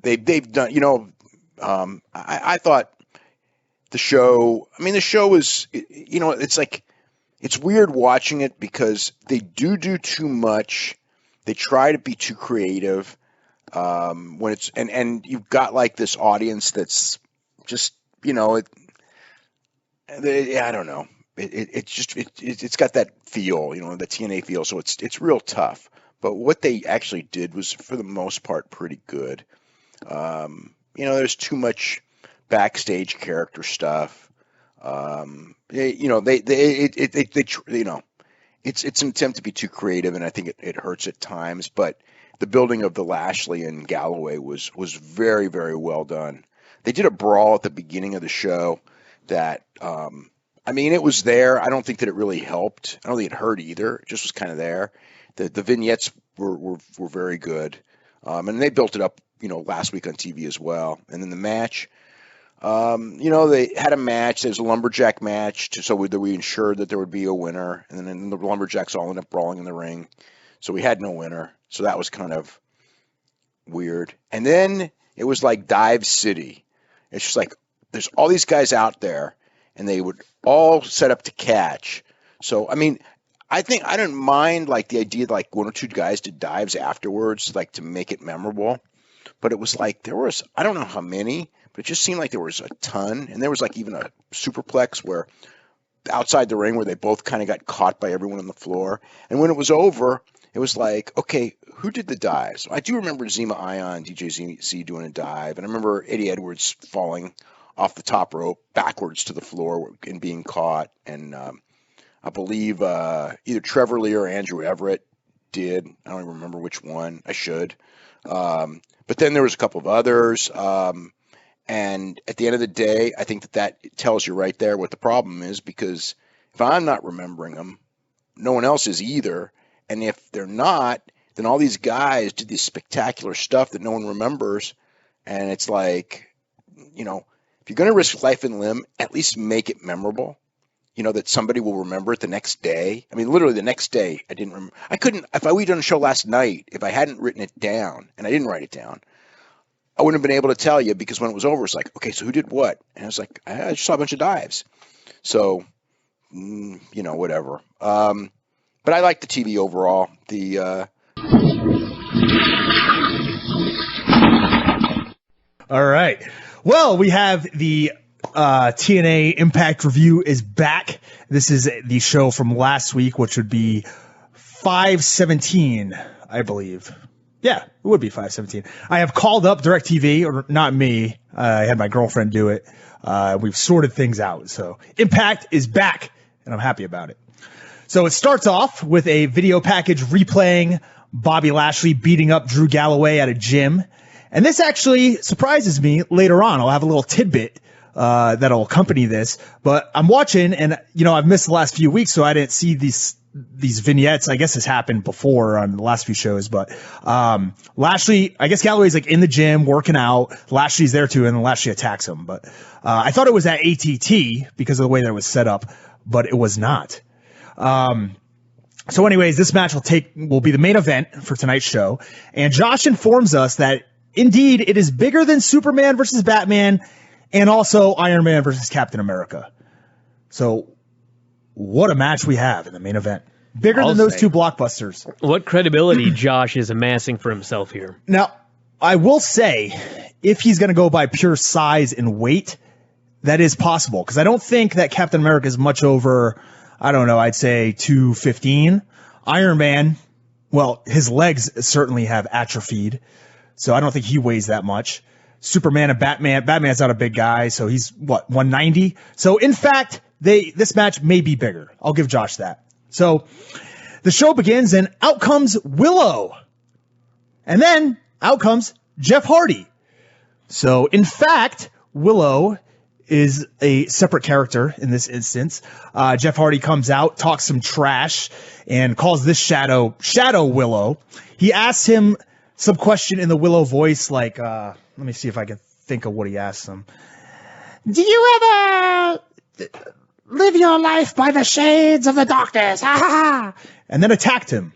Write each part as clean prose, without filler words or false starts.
they've done, I thought the show, the show was, it's like, it's weird watching it because they do too much. They try to be too creative. When it's, and you've got like this audience that's just, I don't know. It's got that feel, the TNA feel. So it's real tough. But what they actually did was, for the most part, pretty good. There's too much backstage character stuff. It's an attempt to be too creative, and I think it hurts at times. But the building of the Lashley and Galloway was very, very well done. They did a brawl at the beginning of the show that, it was there. I don't think that it really helped. I don't think it hurt either. It just was kind of there. The vignettes were very good, and they built it up, last week on TV as well. And then the match, they had a match. There was a lumberjack match, so we ensured that there would be a winner. And then the lumberjacks all ended up brawling in the ring, so we had no winner. So that was kind of weird. And then it was like Dive City. It's just like there's all these guys out there, and they would all set up to catch. So I think I didn't mind like the idea that like one or two guys did dives afterwards, like to make it memorable. But it was like there was, I don't know how many, but it just seemed like there was a ton. And there was like even a superplex where outside the ring where they both kind of got caught by everyone on the floor. And when it was over, it was like, okay, who did the dives? I do remember Zima Ion, DJ Z doing a dive. And I remember Eddie Edwards falling off the top rope backwards to the floor and being caught. And I believe either Trevor Lee or Andrew Everett did. I don't even remember which one. I should. But then there was a couple of others. And at the end of the day, I think that tells you right there what the problem is, because if I'm not remembering them, no one else is either. And if they're not, then all these guys did this spectacular stuff that no one remembers. And it's like, if you're going to risk life and limb, at least make it memorable. That somebody will remember it the next day. Literally the next day, I didn't remember. I couldn't, if we'd done a show last night, if I hadn't written it down, and I didn't write it down, I wouldn't have been able to tell you, because when it was over, it's like, okay, so who did what? And I was like, I just saw a bunch of dives. So, whatever. But I like the TV overall. All right. Well, we have the TNA Impact review is back. This is the show from last week, which would be 5/17, I believe. Yeah, it would be 5/17. I have called up DirecTV, or not me. I had my girlfriend do it. We've sorted things out. So Impact is back, and I'm happy about it. So it starts off with a video package replaying Bobby Lashley beating up Drew Galloway at a gym. And this actually surprises me later on. I'll have a little tidbit that'll accompany this. But I'm watching, and I've missed the last few weeks, so I didn't see these vignettes. I guess this happened before on the last few shows, but Lashley, I guess Galloway's like in the gym working out. Lashley's there too, and then Lashley attacks him. But I thought it was at ATT because of the way that it was set up, but it was not. So anyways, this match will be the main event for tonight's show. And Josh informs us that indeed it is bigger than Superman versus Batman and also Iron Man versus Captain America. So what a match we have in the main event. Bigger than those two blockbusters. What credibility Josh is amassing for himself here. Now, I will say, if he's going to go by pure size and weight, that is possible. Because I don't think that Captain America is much over, I don't know, I'd say 215. Iron Man, well, his legs certainly have atrophied. So I don't think he weighs that much. Superman and Batman's not a big guy, so he's, 190? So, in fact, this match may be bigger. I'll give Josh that. So, the show begins, and out comes Willow. And then, out comes Jeff Hardy. So, in fact, Willow is a separate character in this instance. Jeff Hardy comes out, talks some trash, and calls this Shadow Willow. He asks him some question in the Willow voice, like, let me see if I can think of what he asks him. Do you ever live your life by the shades of the darkness? Ha ha ha! And then attacked him.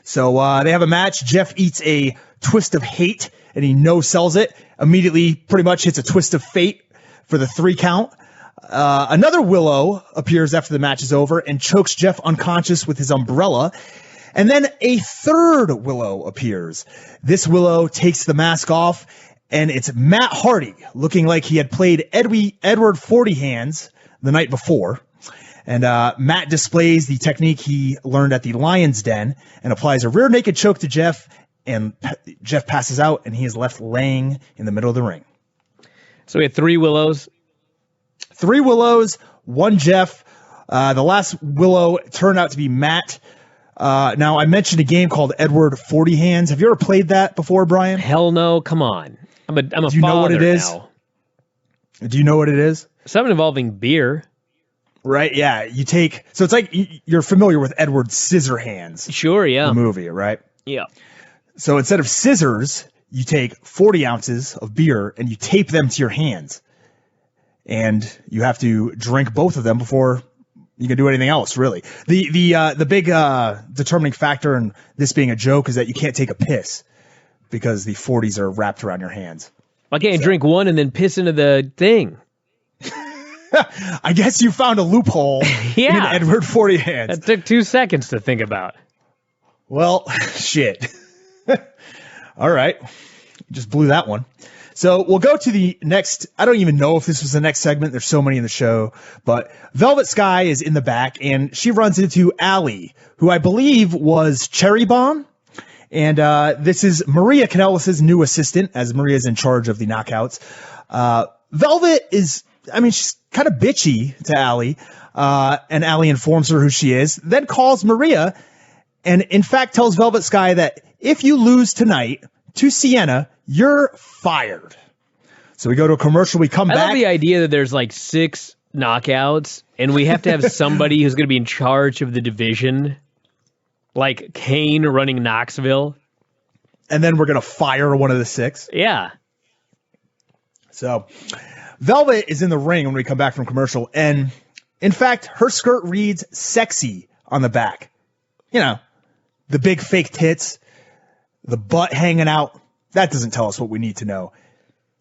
So they have a match. Jeff eats a twist of hate and he no-sells it. Immediately, pretty much hits a twist of fate for the 3 count. Another Willow appears after the match is over and chokes Jeff unconscious with his umbrella. And then a third Willow appears. This Willow takes the mask off, and it's Matt Hardy, looking like he had played Edward 40 Hands the night before. And Matt displays the technique he learned at the Lion's Den and applies a rear naked choke to Jeff, and Jeff passes out, and he is left laying in the middle of the ring. So we had 3 Willows. 3 Willows, 1 Jeff. The last Willow turned out to be Matt. Now, I mentioned a game called Edward 40 Hands. Have you ever played that before, Brian? Hell no, come on. I'm a Do you know what it is? Now. Do you know what it is? Something involving beer. Right, yeah. So it's like you're familiar with Edward Scissorhands. Sure, yeah. The movie, right? Yeah. So instead of scissors, you take 40 ounces of beer and you tape them to your hands. And you have to drink both of them before you can do anything else, really. The big determining factor in this being a joke is that you can't take a piss because the 40s are wrapped around your hands. I can't drink one and then piss into the thing. I guess you found a loophole in Edward 40 Hands. That took 2 seconds to think about. Well, shit. All right. Just blew that one. So we'll go to the next. I don't even know if this was the next segment. There's so many in the show. But Velvet Sky is in the back, and she runs into Allie, who I believe was Cherry Bomb. And this is Maria Kanellis' new assistant, as Maria's in charge of the knockouts. Velvet is, she's kind of bitchy to Allie. And Allie informs her who she is, then calls Maria, and in fact tells Velvet Sky that if you lose tonight to Sienna, you're fired. So we go to a commercial, we come back. I love the idea that there's like 6 knockouts, and we have to have somebody who's going to be in charge of the division, like Kane running Knoxville. And then we're going to fire one of the 6. Yeah. So Velvet is in the ring when we come back from commercial, and in fact, her skirt reads sexy on the back. You know, the big fake tits, the butt hanging out. That doesn't tell us what we need to know.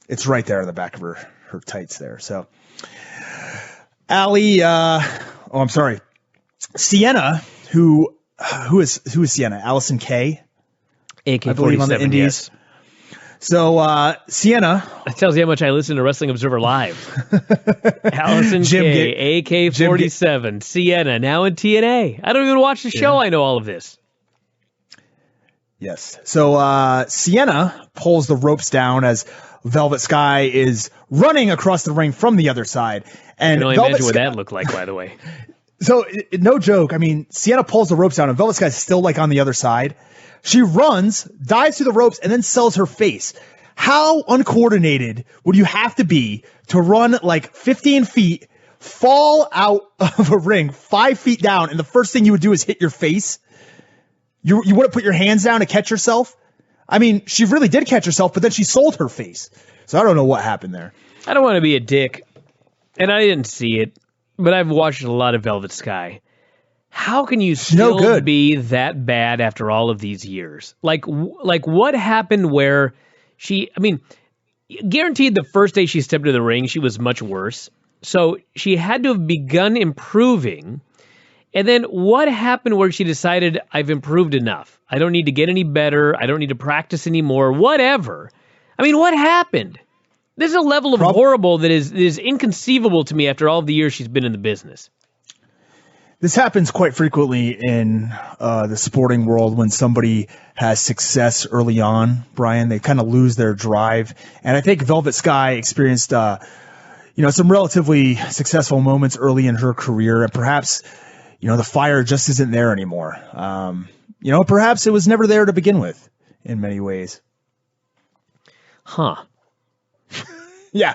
It's right there on the back of her tights there. So Allie, I'm sorry. Sienna, who is Sienna? Allison Kay? AK-47, I believe on the Indies. Yes. So Sienna. That tells you how much I listen to Wrestling Observer Live. Allison Kay, AK-47, Sienna, now in TNA. I don't even watch the show. I know all of this. Yes. So Sienna pulls the ropes down as Velvet Sky is running across the ring from the other side. And I can only Velvet imagine what Sky, that looked like, by the way. So no joke. Sienna pulls the ropes down and Velvet Sky's still like on the other side. She runs, dives through the ropes, and then sells her face. How uncoordinated would you have to be to run like 15 feet, fall out of a ring 5 feet down, and the first thing you would do is hit your face? You wouldn't put your hands down to catch yourself? She really did catch herself, but then she sold her face. So I don't know what happened there. I don't want to be a dick, and I didn't see it, but I've watched a lot of Velvet Sky. How can you still be that bad after all of these years? Like what happened where she, guaranteed the first day she stepped into the ring, she was much worse. So she had to have begun improving. And then what happened where she decided, I've improved enough. I don't need to get any better. I don't need to practice anymore, whatever. What happened? This is a level of horrible that is inconceivable to me after all of the years she's been in the business. This happens quite frequently in the sporting world when somebody has success early on, Brian. They kind of lose their drive. And I think Velvet Sky experienced some relatively successful moments early in her career. And perhaps, the fire just isn't there anymore. Perhaps it was never there to begin with in many ways. Huh. Yeah.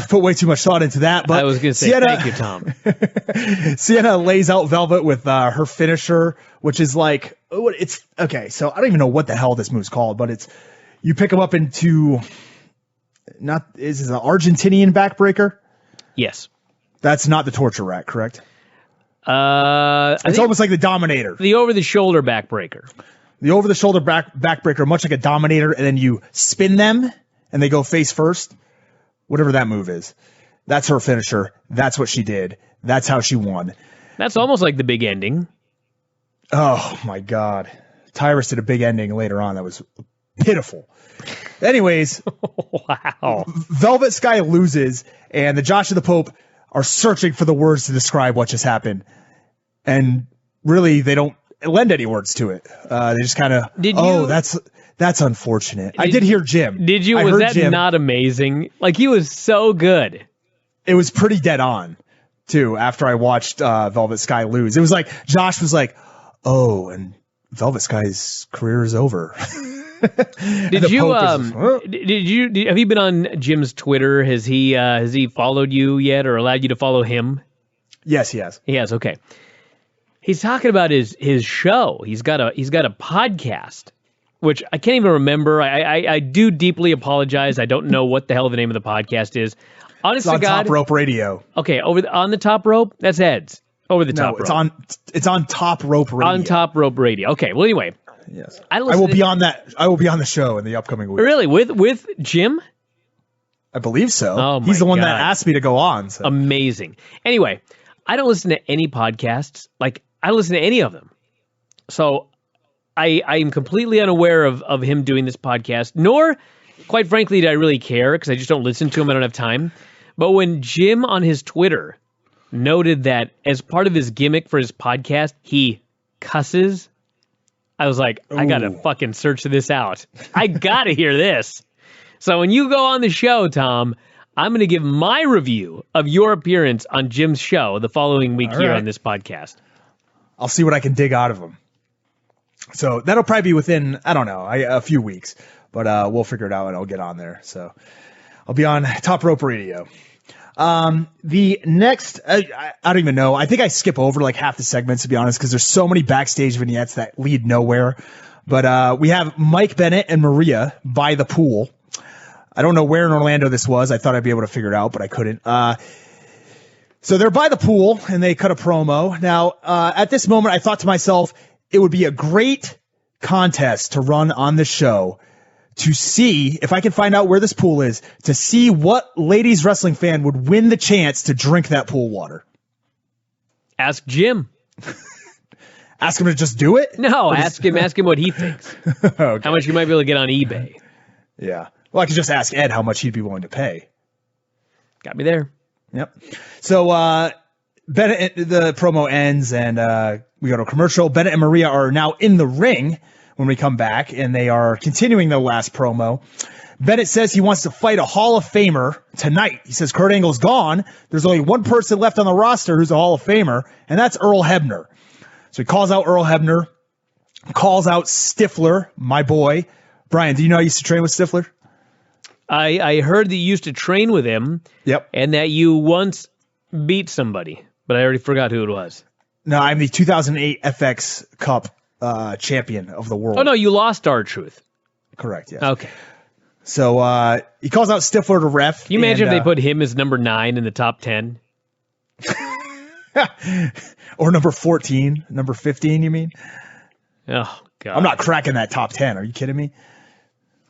Put way too much thought into that, but I was going to say, Sienna, thank you, Tom. Sienna lays out Velvet with her finisher, which is like, it's okay. So I don't even know what the hell this move's called, but it's, you pick them up into is it an Argentinian backbreaker? Yes. That's not the torture rack, correct? It's almost like the Dominator. The over the shoulder backbreaker. The over-the-shoulder backbreaker, much like a dominator, and then you spin them, and they go face first. Whatever that move is. That's her finisher. That's what she did. That's how she won. That's almost like the big ending. Oh, my God. Tyrus did a big ending later on that was pitiful. Anyways, wow. Velvet Sky loses, and the Josh and the Pope are searching for the words to describe what just happened. And really, they don't lend any words to it. They just kind of, that's unfortunate. I did hear Jim. Did you? Was that Jim. Not amazing? Like, he was so good. It was pretty dead on, too, after I watched Velvet Sky lose. It was like, Josh was like, oh, and Velvet Sky's career is over. Did you have you been on Jim's Twitter? Has he followed you yet or allowed you to follow him? Yes, he has. He has, okay. He's talking about his show. He's got a podcast, which I can't even remember. I do deeply apologize. I don't know what the hell the name of the podcast is. Honest to God, Top Rope Radio. Okay, on the Top Rope? That's Ed's. Over the Top Rope. It's on Top Rope Radio. On Top Rope Radio. Okay, well anyway. Yes. I will be on that. I will be on the show in the upcoming week. Really? With Jim? I believe so. Oh, he's the one God. that asked me to go on. So. Amazing. Anyway, I don't listen to any podcasts. Like, I don't listen to any of them. So I am completely unaware of him doing this podcast, nor, quite frankly, do I really care because I just don't listen to him. I don't have time. But when Jim on his Twitter noted that as part of his gimmick for his podcast, he cusses, I was like, I got to fucking search this out. I got to hear this. So when you go on the show, Tom, I'm going to give my review of your appearance on Jim's show the following week here on this podcast. I'll see what I can dig out of him. So that'll probably be within, I don't know, a few weeks. But we'll figure it out and I'll get on there. So I'll be on Top Rope Radio. The next, I don't even know. I think I skip over like half the segments, to be honest, because there's so many backstage vignettes that lead nowhere. But we have Mike Bennett and Maria by the pool. I don't know where in Orlando this was. I thought I'd be able to figure it out, but I couldn't. So they're by the pool and they cut a promo. Now, at this moment, I thought to myself, it would be a great contest to run on the show to see, if I can find out where this pool is, to see what ladies wrestling fan would win the chance to drink that pool water. Ask Jim. Ask him to just do it? No, ask him what he thinks. Okay. How much you might be able to get on eBay. Yeah. Well, I could just ask Ed how much he'd be willing to pay. Got me there. Yep. So Bennett, the promo ends and we go to a commercial. Bennett and Maria are now in the ring when we come back, and they are continuing the last promo. Bennett says he wants to fight a Hall of Famer tonight. He says Kurt Angle's gone. There's only one person left on the roster who's a Hall of Famer, and that's Earl Hebner. So he calls out Earl Hebner, calls out Stifler, my boy. Brian, do you know I used to train with Stifler? I heard that you used to train with him. Yep. And that you once beat somebody, but I already forgot who it was. No, I'm the 2008 FX Cup champion of the world. Oh, no, you lost R-Truth. Correct, yes. Okay. So he calls out Stifler to ref. Can you imagine if they put him as number 9 in the top 10? Or number 14, number 15, you mean? Oh, God. I'm not cracking that top 10. Are you kidding me?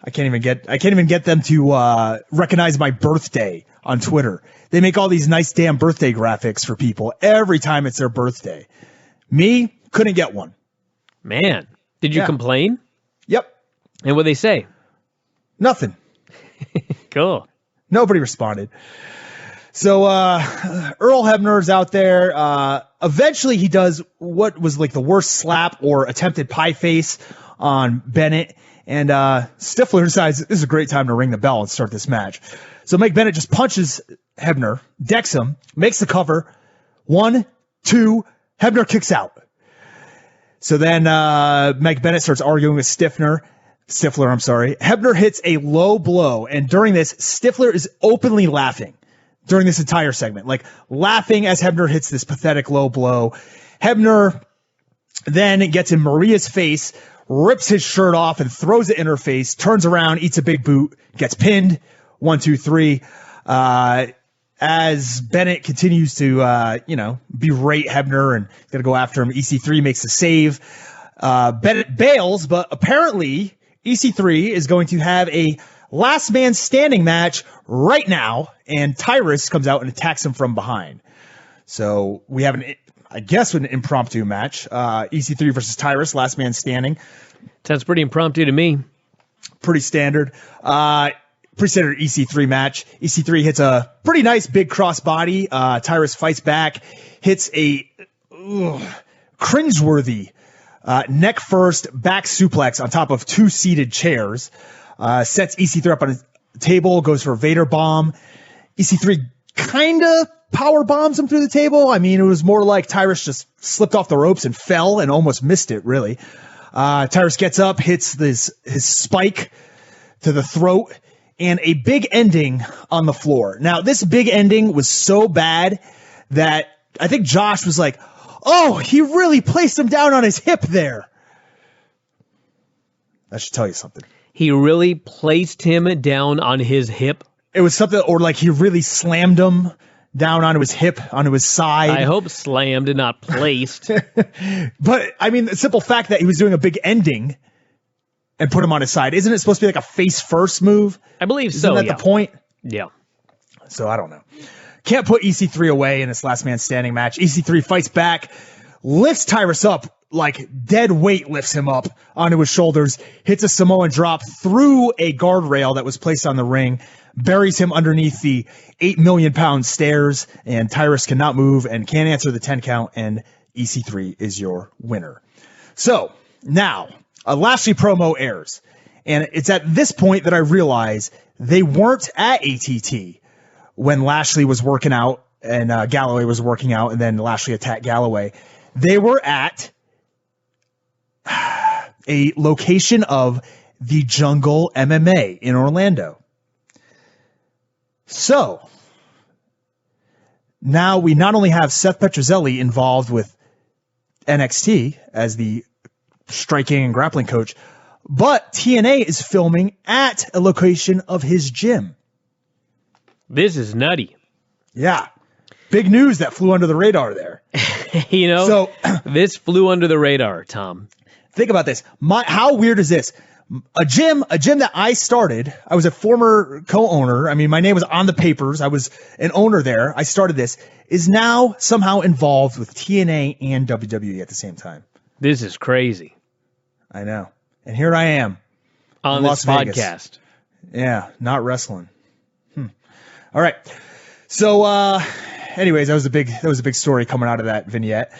I can't even get them to recognize my birthday on Twitter. They make all these nice damn birthday graphics for people every time it's their birthday. Me, couldn't get one. Man, did you complain? Yep. And what'd they say? Nothing. Cool. Nobody responded. So Earl Hebner's out there. Eventually he does what was like the worst slap or attempted pie face on Bennett. And Stifler decides this is a great time to ring the bell and start this match. So Mike Bennett just punches Hebner, decks him, makes the cover. 1, 2, Hebner kicks out. So then Mike Bennett starts arguing with Stifler. Hebner hits a low blow, and during this, Stifler is openly laughing during this entire segment, like laughing as Hebner hits this pathetic low blow. Hebner then gets in Maria's face, rips his shirt off and throws it in her face, turns around, eats a big boot, gets pinned. 1, 2, 3. As Bennett continues to, berate Hebner and gonna go after him, EC3 makes a save. Bennett bails, but apparently EC3 is going to have a last man standing match right now, and Tyrus comes out and attacks him from behind. So we have an impromptu match. EC3 versus Tyrus, last man standing. Sounds pretty impromptu to me. Pretty standard. Pretty standard EC3 match. EC3 hits a pretty nice big crossbody. Tyrus fights back, hits a cringeworthy neck first back suplex on top of 2 seated chairs. Sets EC3 up on his table, goes for a Vader bomb. EC3 kind of power bombs him through the table. I mean, it was more like Tyrus just slipped off the ropes and fell and almost missed it, really. Tyrus gets up, hits his spike to the throat, and a big ending on the floor. Now, this big ending was so bad that I think Josh was like, oh, he really placed him down on his hip there. That should tell you something. He really placed him down on his hip? It was something, or like he really slammed him down onto his hip, onto his side. I hope slammed and not placed. But, I mean, the simple fact that he was doing a big ending and put him on his side, isn't it supposed to be like a face-first move? I believe Isn't so, that yeah. the point? Yeah. So, I don't know. Can't put EC3 away in this last man standing match. EC3 fights back, lifts Tyrus up, like dead weight lifts him up onto his shoulders, hits a Samoan drop through a guardrail that was placed on the ring, buries him underneath the 8 million pound stairs, and Tyrus cannot move and can't answer the 10 count, and EC3 is your winner. So, now, a Lashley promo airs, and it's at this point that I realize they weren't at ATT when Lashley was working out and Galloway was working out, and then Lashley attacked Galloway. They were at a location of the Jungle MMA in Orlando. So, now we not only have Seth Petrozelli involved with NXT as the striking and grappling coach, but TNA is filming at a location of his gym. This is nutty. Yeah. Big news that flew under the radar there. This flew under the radar, Tom. Think about this. How weird is this? A gym that I started, I was a former co-owner. I mean, my name was on the papers. I was an owner there. I started this, is now somehow involved with TNA and WWE at the same time. This is crazy. I know. And here I am. On this podcast. Yeah, not wrestling. All right. So, anyways, that was a big story coming out of that vignette.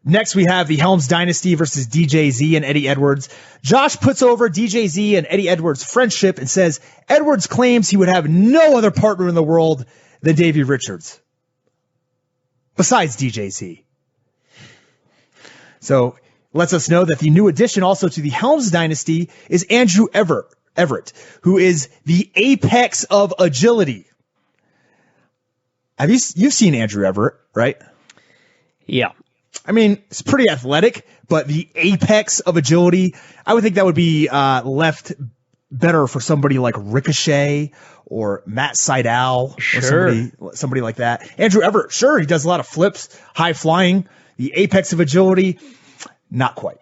Next, we have the Helms Dynasty versus DJZ and Eddie Edwards. Josh puts over DJZ and Eddie Edwards' friendship and says Edwards claims he would have no other partner in the world than Davey Richards, besides DJZ. So, lets us know that the new addition also to the Helms Dynasty is Andrew Everett, who is the apex of agility. You've seen Andrew Everett, right? Yeah. I mean, it's pretty athletic, but the apex of agility, I would think that would be left better for somebody like Ricochet or Matt Sydal or somebody like that. Andrew Everett, sure, he does a lot of flips, high flying. The apex of agility, not quite.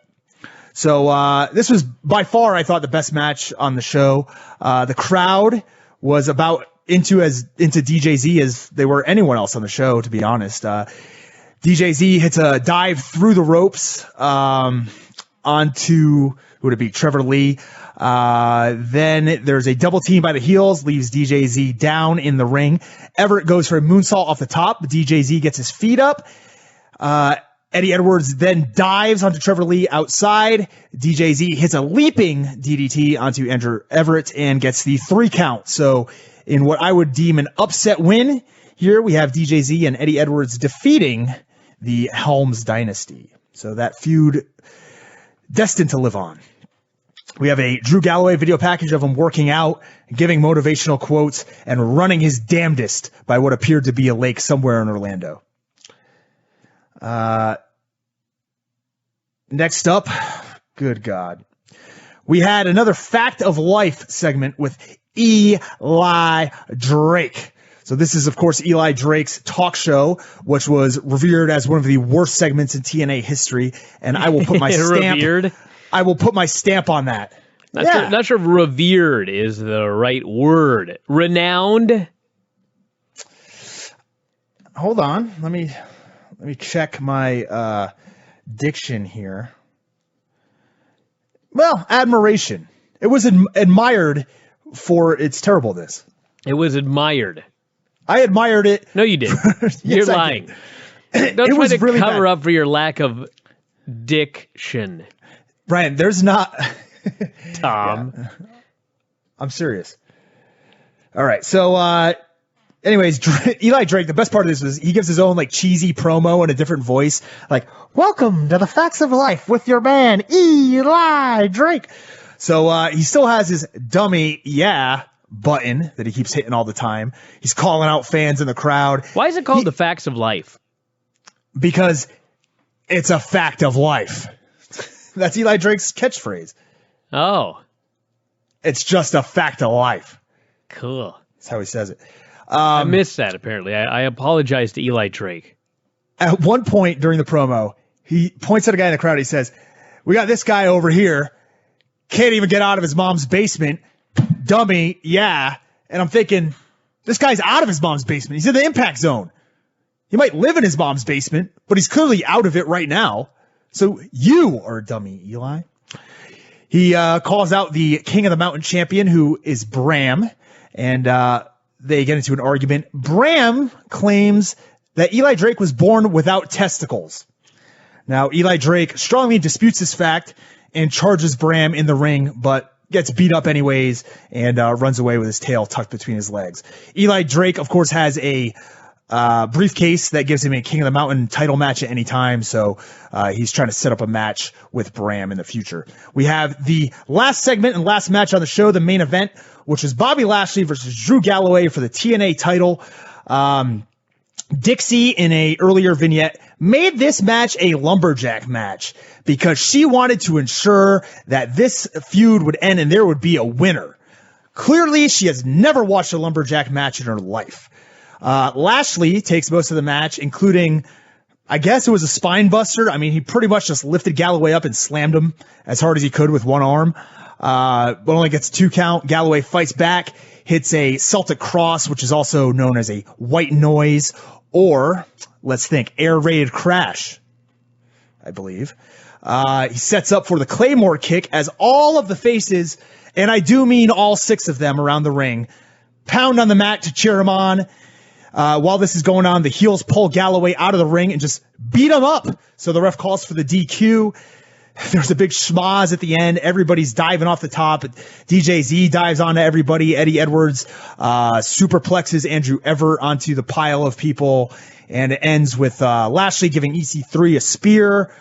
So this was by far, I thought, the best match on the show. The crowd was about into DJZ as they were anyone else on the show, to be honest. DJZ hits a dive through the ropes onto, who would it be, Trevor Lee. Then there's a double team by the heels, leaves DJZ down in the ring. Everett goes for a moonsault off the top. DJZ gets his feet up. Eddie Edwards then dives onto Trevor Lee outside. DJZ hits a leaping DDT onto Andrew Everett and gets the 3 count. So in what I would deem an upset win, here we have DJZ and Eddie Edwards defeating the Helms Dynasty. So that feud destined to live on. We have a Drew Galloway video package of him working out, giving motivational quotes, and running his damnedest by what appeared to be a lake somewhere in Orlando. Next up, good God, we had another Fact of Life segment with Eli Drake. So this is, of course, Eli Drake's talk show, which was revered as one of the worst segments in TNA history, and I will put my stamp. Revered? I will put my stamp on that. Not sure if revered is the right word. Renowned? Hold on. Let me check my diction here. Well, admiration. It was admired for its terribleness. It was admired. I admired it. No, you didn't. Yes, You're lying. Don't try to really cover bad. up for your lack of diction. Brian, there's not... Tom. Yeah. I'm serious. All right. So, anyways, Eli Drake, the best part of this was he gives his own like cheesy promo in a different voice. Like, welcome to the Facts of Life with your man, Eli Drake. So, he still has his dummy, button that he keeps hitting all the time. He's calling out fans in the crowd. Why is it called the Facts of Life? Because it's a fact of life. That's Eli Drake's catchphrase. Oh. It's just a fact of life. Cool. That's how he says it. I missed that, apparently. I apologize to Eli Drake. At one point during the promo, he points at a guy in the crowd. He says, we got this guy over here. Can't even get out of his mom's basement. Dummy, yeah. And I'm thinking, this guy's out of his mom's basement. He's in the impact zone. He might live in his mom's basement, but he's clearly out of it right now. So you are a dummy, Eli. He calls out the King of the Mountain champion, who is Bram, and they get into an argument. Bram claims that Eli Drake was born without testicles. Now, Eli Drake strongly disputes this fact and charges Bram in the ring, but gets beat up anyways and runs away with his tail tucked between his legs. Eli Drake, of course, has a briefcase that gives him a King of the Mountain title match at any time, so he's trying to set up a match with Bram in the future. We have the last segment and last match on the show, the main event, which is Bobby Lashley versus Drew Galloway for the TNA title. Dixie, in a earlier vignette, made this match a lumberjack match because she wanted to ensure that this feud would end and there would be a winner. Clearly, she has never watched a lumberjack match in her life. Lashley takes most of the match, including, I guess it was a spine buster. I mean, he pretty much just lifted Galloway up and slammed him as hard as he could with one arm. But only gets a 2 count. Galloway fights back, hits a Celtic cross, which is also known as a white noise, or let's think, air raid crash, I believe. He sets up for the Claymore kick as all of the faces, and I do mean all 6 of them around the ring, pound on the mat to cheer him on. While this is going on, the heels pull Galloway out of the ring and just beat him up. So the ref calls for the DQ. There's a big schmoz at the end. Everybody's diving off the top. DJ Z dives onto everybody. Eddie Edwards superplexes Andrew Everett onto the pile of people. And it ends with Lashley giving EC3 a spear.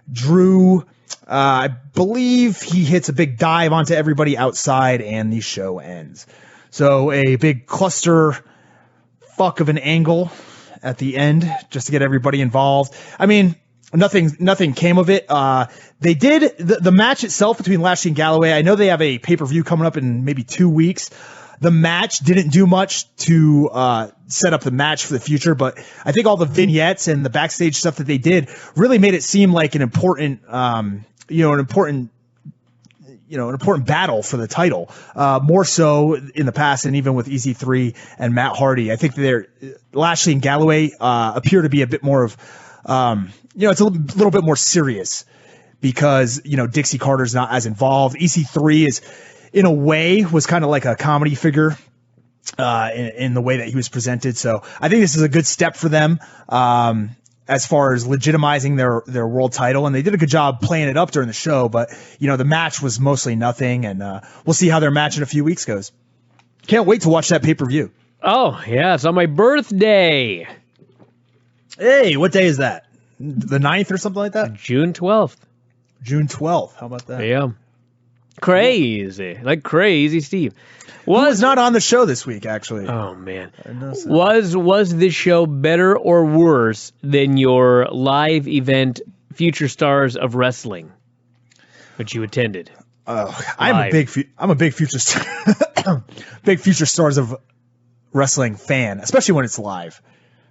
Drew, I believe he hits a big dive onto everybody outside, and the show ends. So a big cluster fuck of an angle at the end just to get everybody involved. I mean, nothing came of it. They did the match itself between Lashley and Galloway. I know they have a pay-per-view coming up in maybe 2 weeks. The match didn't do much to set up the match for the future, but I think all the vignettes and the backstage stuff that they did really made it seem like an important battle for the title, more so in the past and even with EC3 and Matt Hardy. I think Lashley and Galloway appear to be a bit more of, it's a little bit more serious because, Dixie Carter's not as involved. EC3 is, in a way, was kind of like a comedy figure in the way that he was presented. So I think this is a good step for them as far as legitimizing their world title. And they did a good job playing it up during the show. But, the match was mostly nothing. And we'll see how their match in a few weeks goes. Can't wait to watch that pay-per-view. Oh, yeah. It's on my birthday. Hey, what day is that? The 9th or something like that? June 12th. June 12th. How about that? Yeah. Crazy. Like crazy, Steve. Was not on the show this week, actually. Oh, man. Was this show better or worse than your live event Future Stars of Wrestling, which you attended? I'm a big Future Stars of wrestling fan, especially when it's live.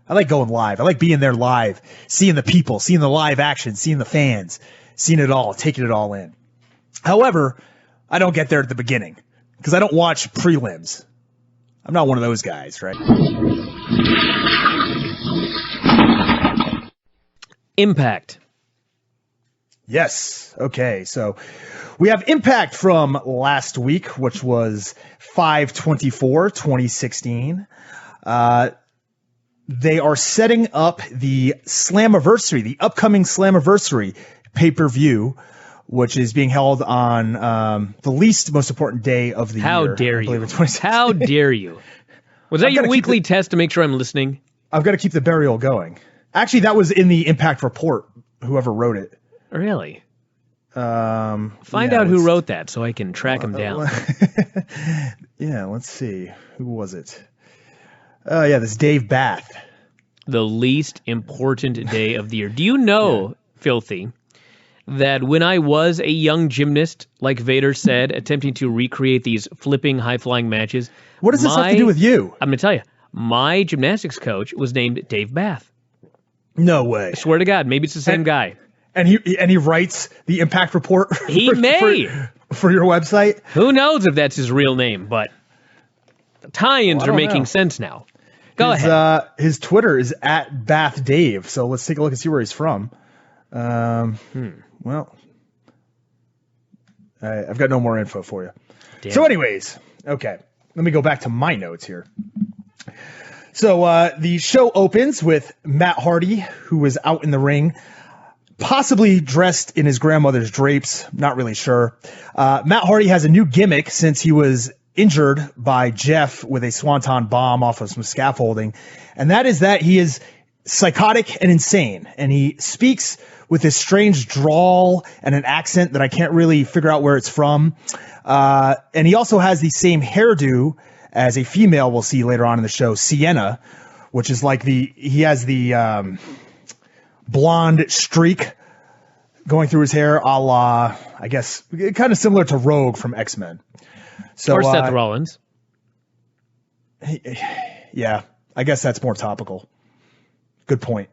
I like going live. I like being there live, seeing the people, seeing the live action, seeing the fans, seeing it all, taking it all in. However, I don't get there at the beginning because I don't watch prelims. I'm not one of those guys, right? Impact. Yes. Okay. So we have Impact from last week, which was 5/24/2016. They are setting up the Slammiversary, the upcoming Slammiversary pay-per-view, which is being held on the least most important day of the year. How dare you? How dare you? Was that your weekly test to make sure I'm listening? I've got to keep the burial going. Actually, that was in the Impact report, whoever wrote it. Really? Find out who wrote that so I can track him down. Yeah, let's see. Who was it? Oh, yeah, this Dave Bath. The least important day of the year. Do you know, Filthy, that when I was a young gymnast, like Vader said, attempting to recreate these flipping, high-flying matches... What does this have to do with you? I'm going to tell you. My gymnastics coach was named Dave Bath. No way. I swear to God, maybe it's the same guy. And he writes the Impact report for your website? Who knows if that's his real name, but the tie-ins are making sense now. Go ahead. His Twitter is @BathDave, so let's take a look and see where he's from. Well, I've got no more info for you. Damn. So anyways, okay, let me go back to my notes here. So the show opens with Matt Hardy, who was out in the ring, possibly dressed in his grandmother's drapes. Not really sure. Matt Hardy has a new gimmick since he was injured by Jeff with a swanton bomb off of some scaffolding. And that is that he is psychotic and insane. And he speaks with this strange drawl and an accent that I can't really figure out where it's from. And he also has the same hairdo as a female we'll see later on in the show, Sienna, which is like he has the blonde streak going through his hair, a la, I guess, kind of similar to Rogue from X-Men. So, or Seth Rollins. Yeah, I guess that's more topical. Good point.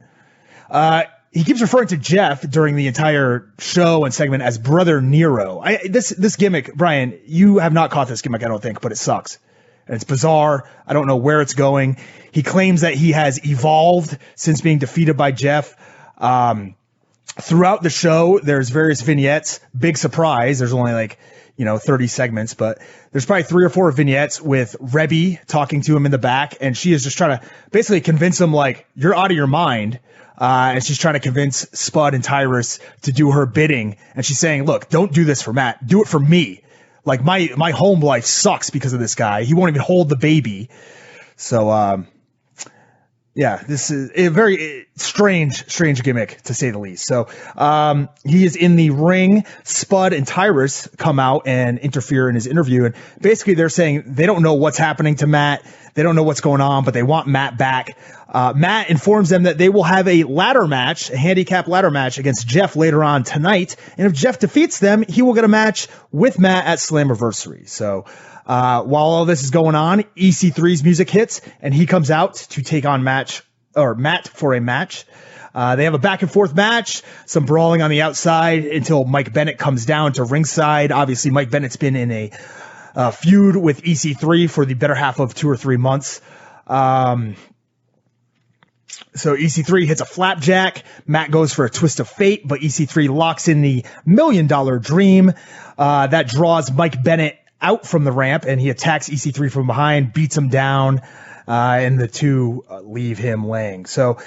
He keeps referring to Jeff during the entire show and segment as Brother Nero. This gimmick, Brian, you have not caught this gimmick, I don't think, but it sucks. And it's bizarre. I don't know where it's going. He claims that he has evolved since being defeated by Jeff. Throughout the show, there's various vignettes. Big surprise. There's only 30 segments, but there's probably 3 or 4 vignettes with Rebby talking to him in the back, and she is just trying to basically convince him, you're out of your mind. And she's trying to convince Spud and Tyrus to do her bidding. And she's saying, look, don't do this for Matt. Do it for me. My home life sucks because of this guy. He won't even hold the baby. So, yeah, this is a very strange gimmick, to say the least. So he is in the ring. Spud and Tyrus come out and interfere in his interview. And basically they're saying they don't know what's happening to Matt. They don't know what's going on, but they want Matt back. Matt informs them that they will have a handicap ladder match against Jeff later on tonight. And if Jeff defeats them, he will get a match with Matt at Slammiversary. So while all this is going on, EC3's music hits, and he comes out to take on Matt for a match. They have a back and forth match, some brawling on the outside until Mike Bennett comes down to ringside. Obviously, Mike Bennett's been in a feud with EC3 for the better half of 2 or 3 months. So EC3 hits a flapjack. Matt goes for a twist of fate, but EC3 locks in the $1 Million Dream. That draws Mike Bennett out from the ramp, and he attacks EC3 from behind, beats him down, and the two leave him laying. So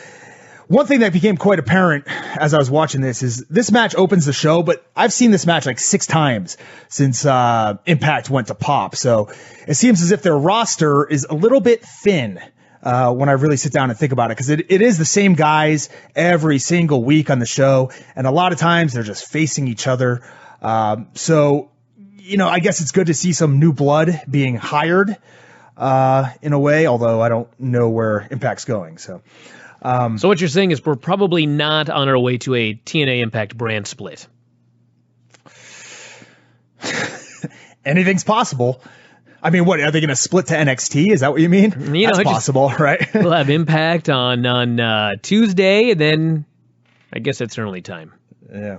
one thing that became quite apparent as I was watching this is this match opens the show, but I've seen this match 6 times since Impact went to pop. So it seems as if their roster is a little bit thin when I really sit down and think about it, because it is the same guys every single week on the show, and a lot of times they're just facing each other. So, I guess it's good to see some new blood being hired in a way, although I don't know where Impact's going. So what you're saying is we're probably not on our way to a TNA Impact brand split. Anything's possible. I mean, what, are they going to split to NXT? Is that what you mean? That's possible, right? We'll have Impact on Tuesday, and then I guess it's early time. Yeah.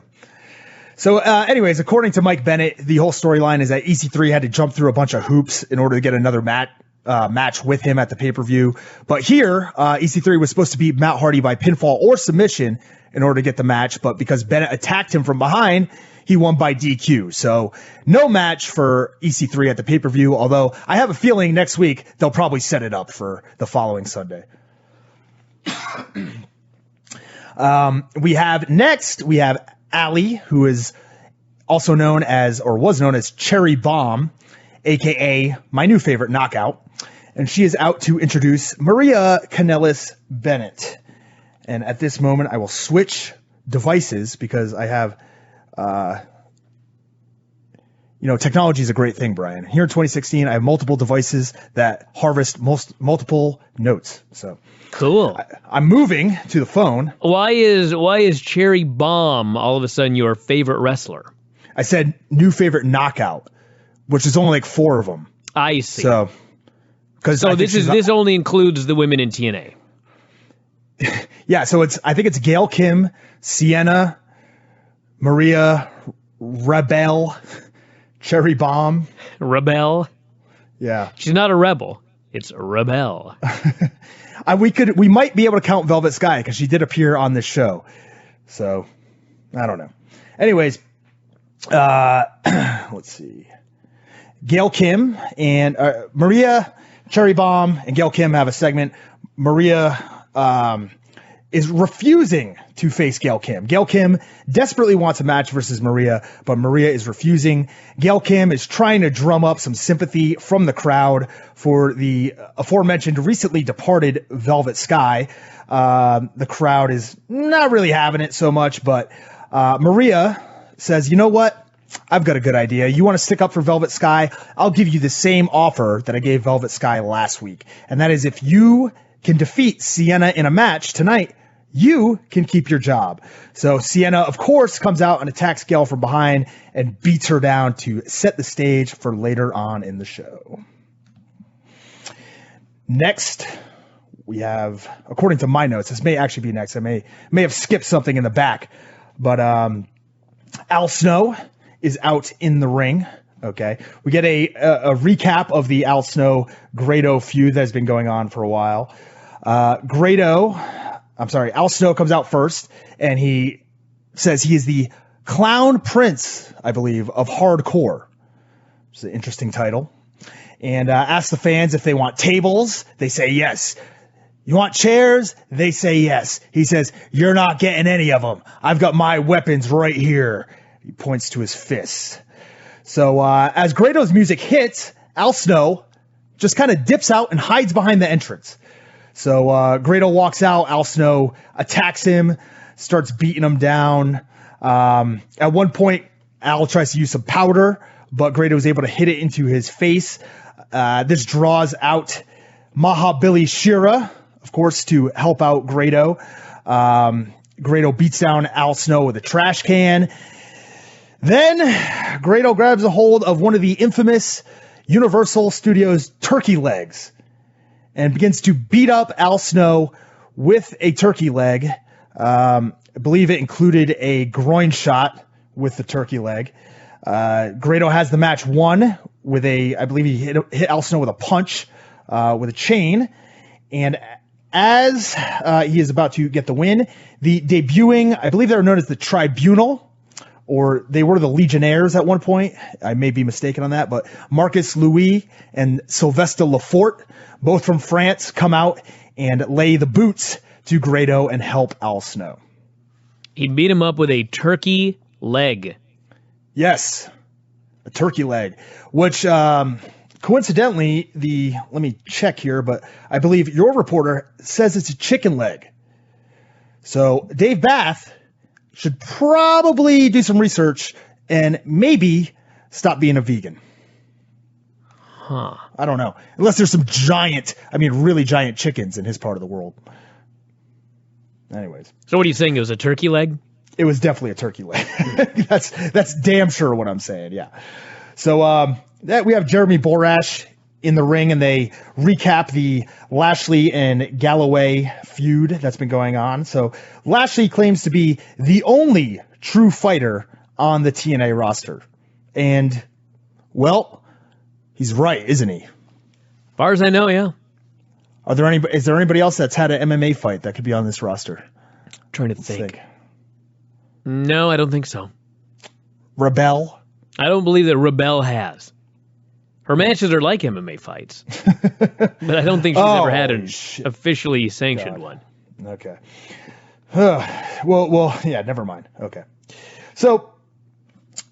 So anyways, according to Mike Bennett, the whole storyline is that EC3 had to jump through a bunch of hoops in order to get another match with him at the pay-per-view. But here, EC3 was supposed to beat Matt Hardy by pinfall or submission in order to get the match. But because Bennett attacked him from behind, he won by DQ. So no match for EC3 at the pay-per-view, although I have a feeling next week they'll probably set it up for the following Sunday. We have Allie, who is also known as, or was known as Cherry Bomb, a.k.a. my new favorite, Knockout. And she is out to introduce Maria Kanellis Bennett. And at this moment, I will switch devices because I have, technology is a great thing, Brian. Here in 2016, I have multiple devices that harvest multiple notes. So cool. I'm moving to the phone. Why is Cherry Bomb all of a sudden your favorite wrestler? I said new favorite, Knockout, which is only like 4 of them. I see. So this only includes the women in TNA. Yeah, so I think it's Gail Kim, Sienna, Maria, Rebel, Cherry Bomb. Rebel? Yeah. She's not a rebel. It's a rebel. We might be able to count Velvet Sky because she did appear on this show. So, I don't know. Anyways, let's see. Gail Kim and Maria, Cherry Bomb, and Gail Kim have a segment. Maria is refusing to face Gail Kim. Gail Kim desperately wants a match versus Maria, but Maria is refusing. Gail Kim is trying to drum up some sympathy from the crowd for the aforementioned recently departed Velvet Sky. The crowd is not really having it so much, but Maria says, you know what? I've got a good idea. You want to stick up for Velvet Sky? I'll give you the same offer that I gave Velvet Sky last week. And that is if you can defeat Sienna in a match tonight, you can keep your job. So Sienna, of course, comes out and attacks Gail from behind and beats her down to set the stage for later on in the show. Next, we have, according to my notes, this may actually be next. I may have skipped something in the back, but Al Snow is out in the ring. Okay, we get a recap of the Al Snow Grado feud that has been going on for a while. Al Snow comes out first, and he says he is the Clown Prince, I believe, of hardcore. It's an interesting title. And asks the fans if they want tables. They say yes. You want chairs? They say yes. He says, you're not getting any of them. I've got my weapons right here. He points to his fists. So as Grado's music hits, Al Snow just kind of dips out and hides behind the entrance. So Grado walks out. Al Snow attacks him, starts beating him down. At one point, Al tries to use some powder, but Grado is able to hit it into his face. This draws out Mahabali Shera, of course, to help out Grado. Grado beats down Al Snow with a trash can. Then Grado grabs a hold of one of the infamous Universal Studios turkey legs and begins to beat up Al Snow with a turkey leg. I believe it included a groin shot with the turkey leg. Grado has the match won with I believe he hit Al Snow with a punch with a chain. And as he is about to get the win, the debuting, I believe they were known as the Tribunal, or they were the Legionnaires at one point. I may be mistaken on that, but Marcus Louis and Sylvester Lefort, both from France, come out and lay the boots to Grado and help Al Snow. He beat him up with a turkey leg. Yes, a turkey leg, which coincidentally, let me check here, but I believe your reporter says it's a chicken leg. So Dave Bath should probably do some research and maybe stop being a vegan. Huh. I don't know. Unless there's some really giant chickens in his part of the world. Anyways. So what are you saying? It was a turkey leg? It was definitely a turkey leg. That's damn sure what I'm saying, yeah. So we have Jeremy Borash in the ring and they recap the Lashley and Galloway feud that's been going on. So Lashley claims to be the only true fighter on the TNA roster. And, well, he's right, isn't he? As far as I know, yeah. Is there anybody else that's had an MMA fight that could be on this roster? I'm trying to think. No, I don't think so. Rebel? I don't believe that Rebel has. Her matches are like MMA fights. But I don't think she's ever had an officially sanctioned one. Okay. Well, yeah, never mind. Okay. So,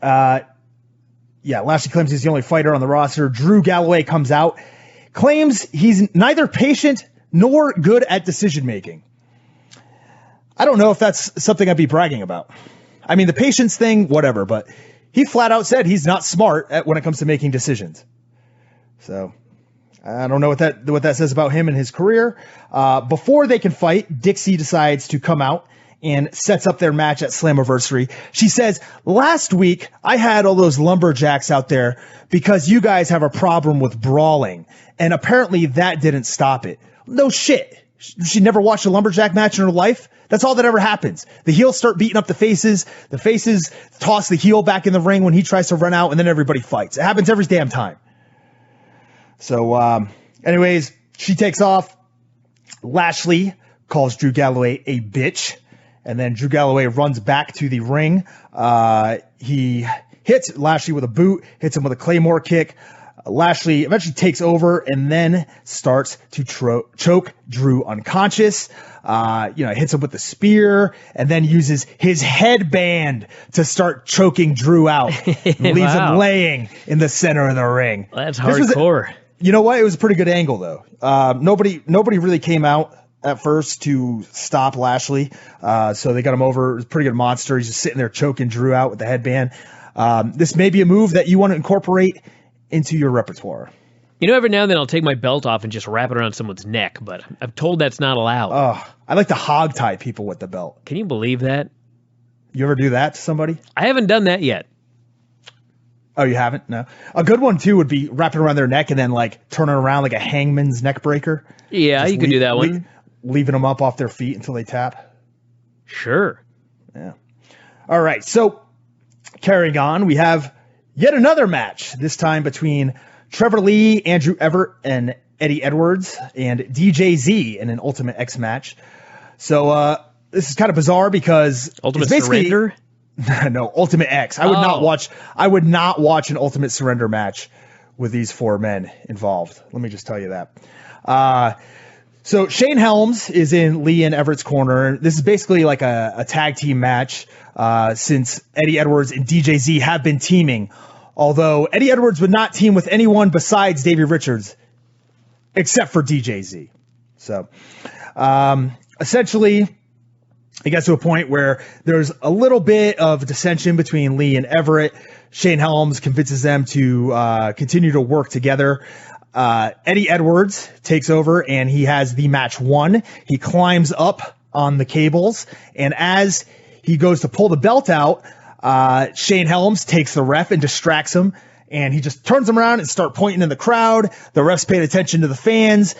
Lashley claims he's the only fighter on the roster. Drew Galloway comes out, claims he's neither patient nor good at decision making. I don't know if that's something I'd be bragging about. I mean, the patience thing, whatever, but he flat out said he's not smart when it comes to making decisions. So I don't know what that says about him and his career. Before they can fight, Dixie decides to come out and sets up their match at Slammiversary. She says, last week I had all those lumberjacks out there because you guys have a problem with brawling. And apparently that didn't stop it. No shit. She never watched a lumberjack match in her life. That's all that ever happens. The heels start beating up the faces. The faces toss the heel back in the ring when he tries to run out, and then everybody fights. It happens every damn time. So, anyways, she takes off. Lashley calls Drew Galloway a bitch. And then Drew Galloway runs back to the ring. He hits Lashley with a boot, hits him with a Claymore kick. Lashley eventually takes over and then starts to choke Drew unconscious. Hits him with the spear and then uses his headband to start choking Drew out. Leaves him laying in the center of the ring. Well, that's hardcore. You know what? It was a pretty good angle though. Nobody really came out at first to stop Lashley. So they got him over. It was a pretty good monster. He's just sitting there choking Drew out with the headband. This may be a move that you want to incorporate into your repertoire. You know, every now and then I'll take my belt off and just wrap it around someone's neck, but I'm told that's not allowed. I like to hog tie people with the belt. Can you believe that? You ever do that to somebody? I haven't done that yet. Oh, you haven't? No. A good one, too, would be wrapping around their neck and then, like, turning around like a hangman's neck breaker. Yeah, you could do that one. Leaving them up off their feet until they tap. Sure. Yeah. All right, so carrying on, we have yet another match, this time between Trevor Lee, Andrew Everett, and Eddie Edwards, and DJZ in an Ultimate X match. So this is kind of bizarre because Ultimate Surrender? No, Ultimate X. I would not watch an Ultimate Surrender match with these four men involved. Let me just tell you that. So Shane Helms is in Lee and Everett's corner. This is basically like a tag team match since Eddie Edwards and DJZ have been teaming. Although Eddie Edwards would not team with anyone besides Davey Richards, except for DJZ. So, essentially, it gets to a point where there's a little bit of dissension between Lee and Everett. Shane Helms convinces them to continue to work together. Eddie Edwards takes over and he has the match won. He climbs up on the cables, and as he goes to pull the belt out, Shane Helms takes the ref and distracts him, and he just turns him around and start pointing in the crowd. The ref's paying attention to the fans.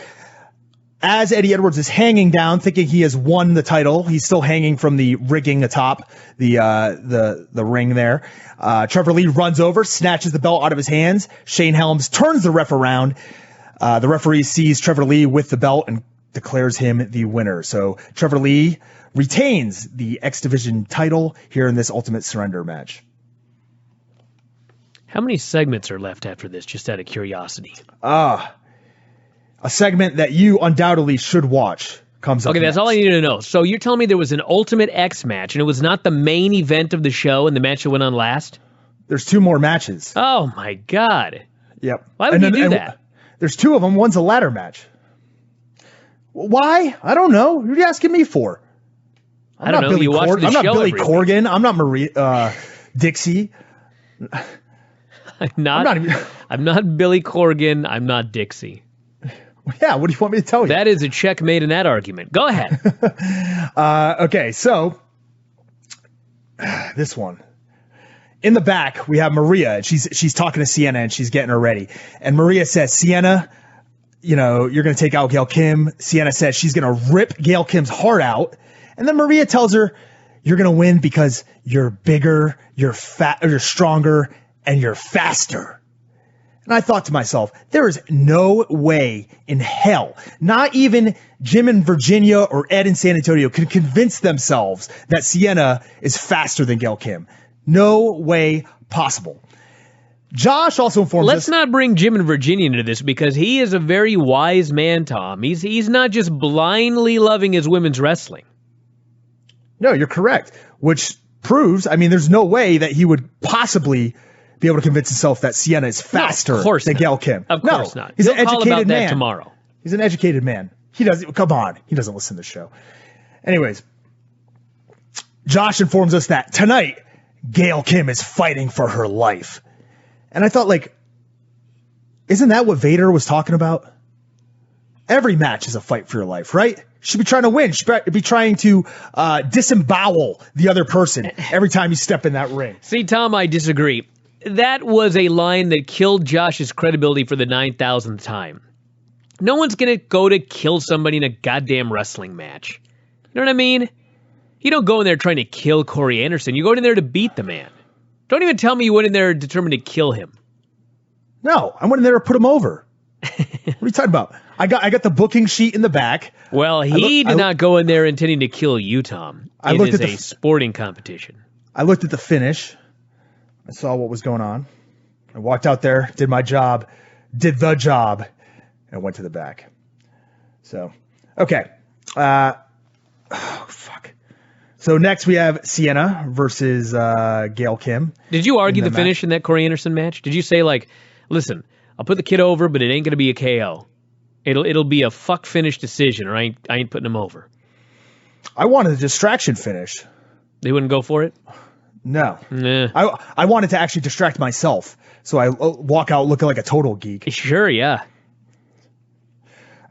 As Eddie Edwards is hanging down, thinking he has won the title, he's still hanging from the rigging atop the ring there. Trevor Lee runs over, snatches the belt out of his hands. Shane Helms turns the ref around. The referee sees Trevor Lee with the belt and declares him the winner. So Trevor Lee retains the X Division title here in this Ultimate Surrender match. How many segments are left after this, just out of curiosity? A segment that you undoubtedly should watch comes up. Okay, that's all I need to know. So you're telling me there was an Ultimate X match, and it was not the main event of the show, and the match that went on last? There's two more matches. Oh, my God. Yep. Why would you do that? There's two of them. One's a ladder match. Why? I don't know. What are you asking me for? I don't know. You watch the show. I'm not Billy every Corgan. I'm not Marie Dixie. I'm not Billy Corgan. I'm not Dixie. Yeah, what do you want me to tell you? That is a checkmate in that argument. Go ahead. Okay, so this one. in the back, we have Maria, and she's talking to Sienna, and she's getting her ready. And Maria says, Sienna, you're going to take out Gail Kim. Sienna says she's going to rip Gail Kim's heart out. And then Maria tells her, you're going to win because you're bigger, you're stronger, and you're faster. And I thought to myself, there is no way in hell, not even Jim in Virginia or Ed in San Antonio can convince themselves that Sienna is faster than Gail Kim. No way possible. Josh also informs us. Let's not bring Jim in Virginia into this because he is a very wise man, Tom. He's not just blindly loving his women's wrestling. No, you're correct. Which proves, there's no way that he would possibly be able to convince himself that Sienna is faster than Gail Kim. Of course not. He's an educated man. That tomorrow. He's an educated man. He doesn't listen to the show. Anyways, Josh informs us that tonight, Gail Kim is fighting for her life. And I thought, isn't that what Vader was talking about? Every match is a fight for your life, right? You should be trying to win. You should be trying to disembowel the other person every time you step in that ring. See, Tom, I disagree. That was a line that killed Josh's credibility for the 9,000th time. No one's going to go to kill somebody in a goddamn wrestling match. You know what I mean? You don't go in there trying to kill Corey Anderson. You go in there to beat the man. Don't even tell me you went in there determined to kill him. No, I went in there to put him over. What are you talking about? I got the booking sheet in the back. Well, he did not go in there intending to kill you, Tom. It is a sporting competition. I looked at the finish. I saw what was going on. I walked out there, did my job, did the job, and went to the back. So, okay. Fuck. So next we have Sienna versus Gail Kim. Did you argue the finish in that Corey Anderson match? Did you say, listen, I'll put the kid over, but it ain't going to be a KO. It'll be a fuck finish decision, or I ain't putting him over. I wanted a distraction finish. They wouldn't go for it? No. Nah. I wanted to actually distract myself, so I walk out looking like a total geek. Sure, yeah.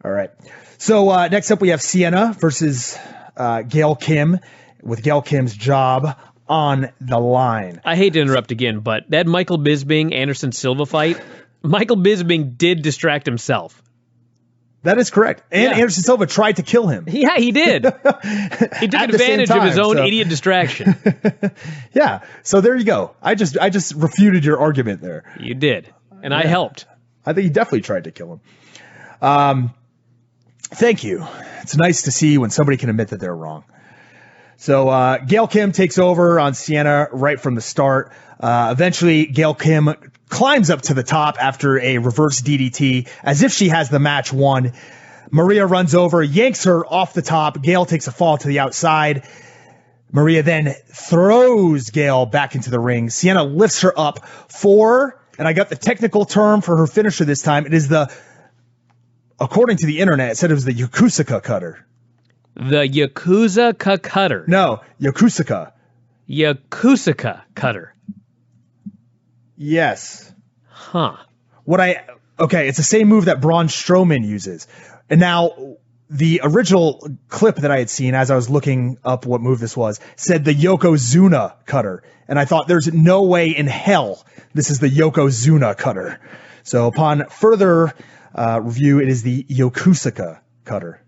All right. So next up we have Sienna versus Gail Kim, with Gail Kim's job on the line. I hate to interrupt again, but that Michael Bisping Anderson Silva fight, Michael Bisping did distract himself. That is correct. And Anderson Silva tried to kill him. Yeah, he did. He took advantage of his own idiot distraction. Yeah. So there you go. I just refuted your argument there. You did. And I helped. I think he definitely tried to kill him. Thank you. It's nice to see when somebody can admit that they're wrong. So Gail Kim takes over on Sienna right from the start. Eventually, Gail Kim climbs up to the top after a reverse DDT as if she has the match won. Maria runs over, yanks her off the top. Gail takes a fall to the outside. Maria then throws Gail back into the ring. Sienna lifts her up and I got the technical term for her finisher this time. It is according to the internet, it said it was the Yokosuka cutter. The Yakuza cutter. No, Yokosuka. Yokosuka cutter. Yes. Huh. It's the same move that Braun Strowman uses. And now the original clip that I had seen as I was looking up what move this was said the Yokozuna cutter. And I thought there's no way in hell this is the Yokozuna cutter. So upon further review, it is the Yokosuka cutter.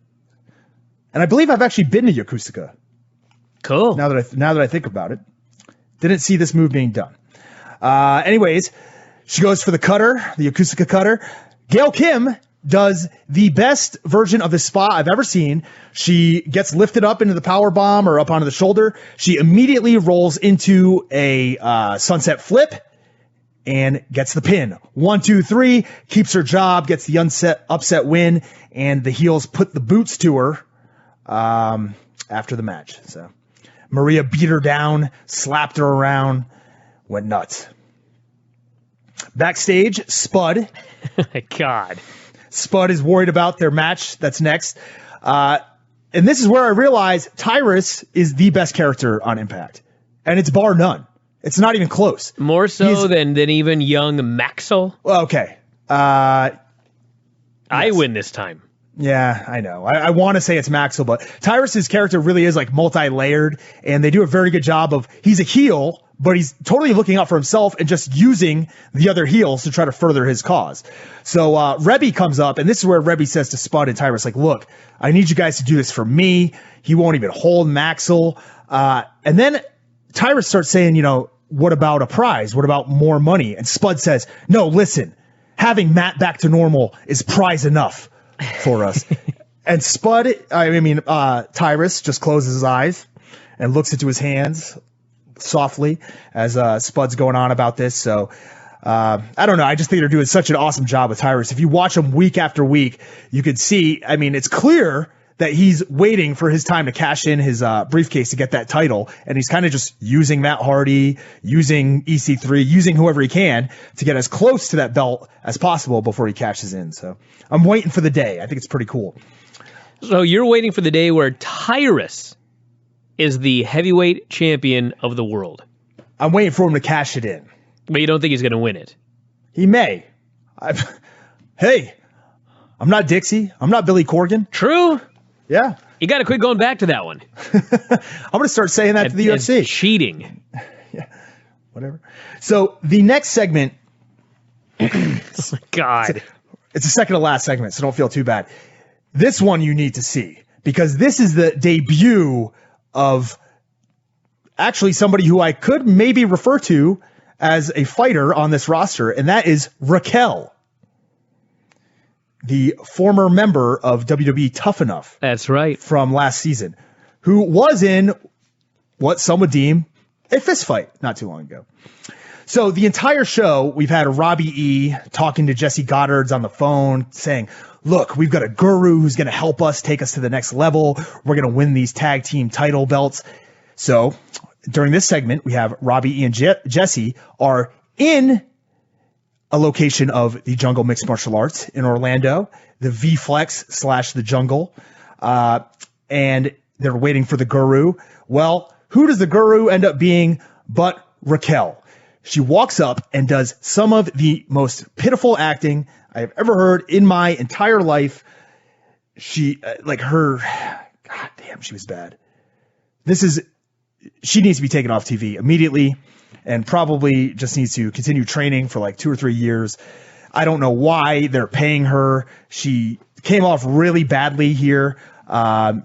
And I believe I've actually been to Yokosuka. Cool. Now that I think about it. Didn't see this move being done. Anyways, she goes for the cutter, the Yokosuka cutter. Gail Kim does the best version of this spot I've ever seen. She gets lifted up into the power bomb or up onto the shoulder. She immediately rolls into a sunset flip and gets the pin. 1, 2, 3, keeps her job, gets the upset win, and the heels put the boots to her after the match. So Maria beat her down, slapped her around, went nuts. Backstage, Spud. God. Spud is worried about their match that's next. And this is where I realize Tyrus is the best character on Impact. And it's bar none. It's not even close. More so than even young Maxwell? Okay. I win this time. Yeah, I know. I want to say it's Maxwell, but Tyrus's character really is like multi-layered, and they do a very good job of, he's a heel, but he's totally looking out for himself and just using the other heels to try to further his cause. So Rebby comes up, and this is where Rebby says to Spud and Tyrus, like, look, I need you guys to do this for me. He won't even hold Maxwell. And then Tyrus starts saying, what about a prize? What about more money? And Spud says, no, listen, having Matt back to normal is prize enough for us. And Tyrus just closes his eyes and looks into his hands softly as Spud's going on about this. So I don't know. I just think they're doing such an awesome job with Tyrus. If you watch him week after week, you could see, it's clear that he's waiting for his time to cash in his briefcase to get that title. And he's kind of just using Matt Hardy, using EC3, using whoever he can to get as close to that belt as possible before he cashes in. So I'm waiting for the day. I think it's pretty cool. So you're waiting for the day where Tyrus is the heavyweight champion of the world. I'm waiting for him to cash it in. But you don't think he's going to win it? He may. Hey, I'm not Dixie. I'm not Billy Corgan. True. Yeah. You got to quit going back to that one. I'm going to start saying that to the UFC. Cheating. Yeah. Whatever. So the next segment. Oh my God. It's the second to last segment, so don't feel too bad. This one you need to see because this is the debut of actually somebody who I could maybe refer to as a fighter on this roster, and that is Raquel, the former member of WWE Tough Enough. That's right. From last season, who was in what some would deem a fist fight not too long ago. So the entire show, we've had Robbie E talking to Jesse Goddard's on the phone saying, look, we've got a guru who's going to help us take us to the next level. We're going to win these tag team title belts. So during this segment, we have Robbie E and Jesse are in a location of the Jungle Mixed Martial Arts in Orlando, the V-Flex / the Jungle, and they're waiting for the guru. Well, who does the guru end up being but Raquel? She walks up and does some of the most pitiful acting I have ever heard in my entire life. She, God damn, she was bad. She needs to be taken off TV immediately and probably just needs to continue training for 2 or 3 years. I don't know why they're paying her. She came off really badly here.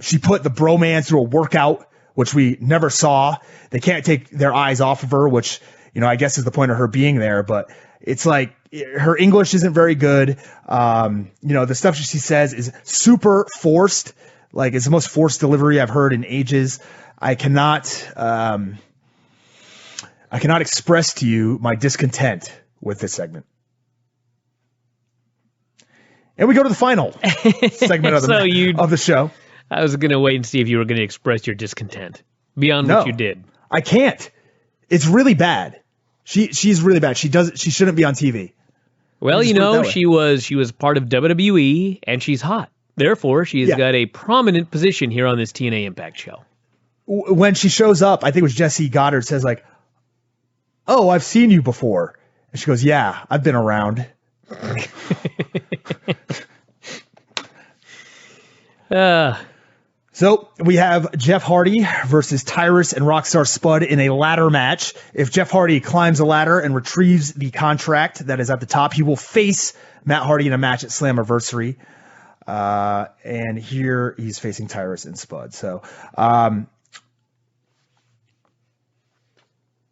She put the BroMans through a workout, which we never saw. They can't take their eyes off of her, which, I guess is the point of her being there, but it's like her English isn't very good. The stuff she says is super forced. It's the most forced delivery I've heard in ages. I cannot express to you my discontent with this segment. And we go to the final segment of the show. I was going to wait and see if you were going to express your discontent beyond what you did. I can't. It's really bad. She's really bad. She shouldn't be on TV. Well, she was part of WWE and she's hot. Therefore, she's got a prominent position here on this TNA Impact show. When she shows up, I think it was Jesse Goddard says "Oh, I've seen you before." And she goes, "Yeah, I've been around." So we have Jeff Hardy versus Tyrus and Rockstar Spud in a ladder match. If Jeff Hardy climbs a ladder and retrieves the contract that is at the top, he will face Matt Hardy in a match at Slammiversary. And here he's facing Tyrus and Spud. So,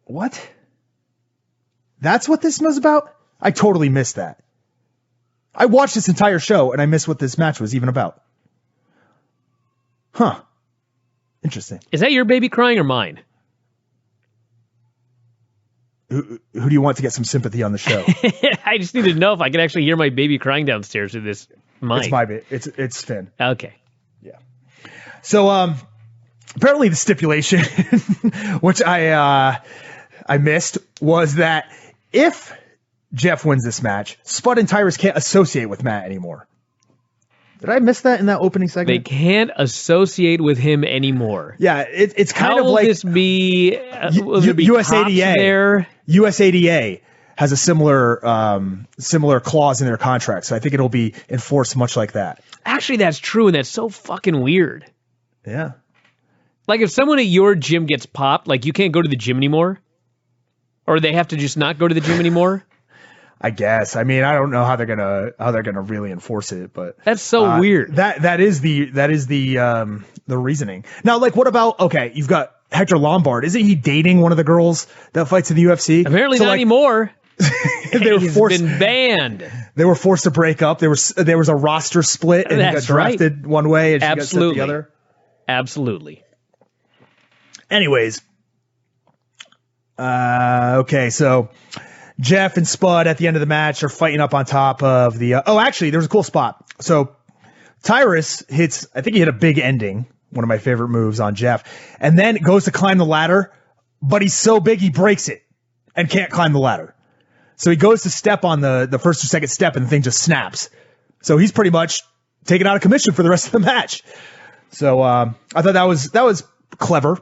what? That's what this was about? I totally missed that. I watched this entire show and I missed what this match was even about. Huh. Interesting. Is that your baby crying or mine? Who do you want to get some sympathy on the show? I just need to know if I can actually hear my baby crying downstairs with this mic. It's my baby. It's Finn. Okay. Yeah. So apparently the stipulation, which I missed, was that if Jeff wins this match, Spud and Tyrus can't associate with Matt anymore. Did I miss that in that opening segment? They can't associate with him anymore. Yeah, it's kind of like... How will this be... USADA there? USADA has a similar clause in their contract, so I think it'll be enforced much like that. Actually, that's true, and that's so fucking weird. Yeah. If someone at your gym gets popped, you can't go to the gym anymore? Or they have to just not go to the gym anymore? I guess. I mean, I don't know how they're gonna really enforce it, but that's so weird. That is the reasoning. Now, like, what about, okay, you've got Hector Lombard. Isn't he dating one of the girls that fights in the UFC? Apparently not anymore. He's been banned. They were forced to break up. There was a roster split, and he got drafted one way, and she got sent the other. Absolutely. Anyways, okay, so Jeff and Spud at the end of the match are fighting up on top of the. Actually, there was a cool spot. So Tyrus hits. I think he hit a big ending, one of my favorite moves on Jeff, and then goes to climb the ladder, but he's so big he breaks it and can't climb the ladder. So he goes to step on the first or second step, and the thing just snaps. So he's pretty much taken out of commission for the rest of the match. So I thought that was clever.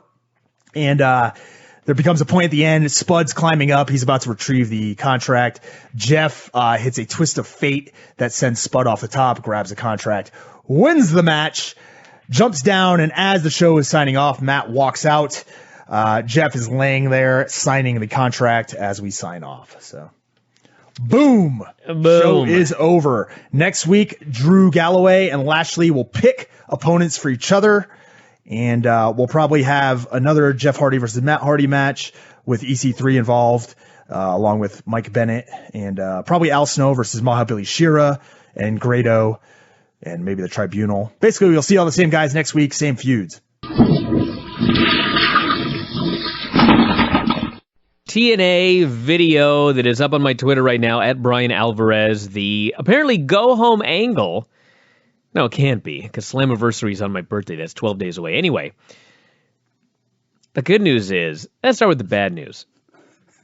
And there becomes a point at the end. Spud's climbing up. He's about to retrieve the contract. Jeff hits a twist of fate that sends Spud off the top, grabs the contract, wins the match, jumps down, and as the show is signing off, Matt walks out. Jeff is laying there signing the contract as we sign off. So, boom. Show is over. Next week, Drew Galloway and Lashley will pick opponents for each other. And we'll probably have another Jeff Hardy versus Matt Hardy match with EC3 involved, along with Mike Bennett, and probably Al Snow versus Mahabali Shera and Grado, and maybe the Tribunal. Basically, we'll see all the same guys next week, same feuds. TNA video that is up on my Twitter right now, at Brian Alvarez, the apparently go-home angle. No, it can't be, because Slammiversary is on my birthday. That's 12 days away. Anyway, the good news is, let's start with the bad news.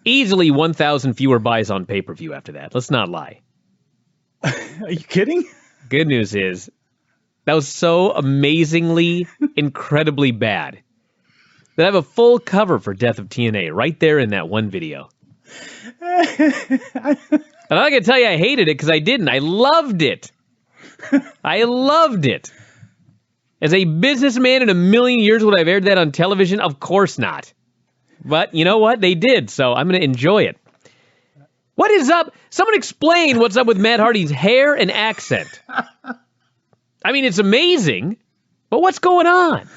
Easily 1,000 fewer buys on pay-per-view after that. Let's not lie. Are you kidding? Good news is, that was so amazingly, incredibly bad that I have a full cover for Death of TNA right there in that one video. And I'm not going to tell you I hated it, because I didn't. I loved it. I loved it. As a businessman in a million years, would I have aired that on television? Of course not. But you know what? They did, so I'm going to enjoy it. What is up? Someone explain what's up with Matt Hardy's hair and accent. I mean, it's amazing, but what's going on?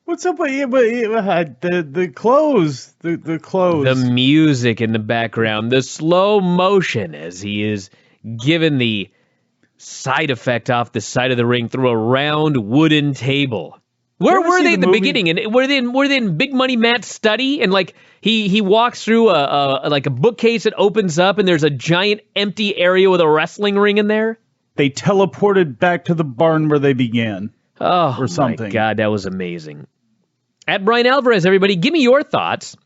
What's up with the clothes? The clothes. The music in the background, the slow motion as he is given the side effect off the side of the ring through a round wooden table. Where were they at the beginning? And were they in Big Money Matt's study? And like he walks through a bookcase that opens up, and there's a giant empty area with a wrestling ring in there. They teleported back to the barn where they began. Oh, or something. My God, that was amazing. At Brian Alvarez, everybody, give me your thoughts.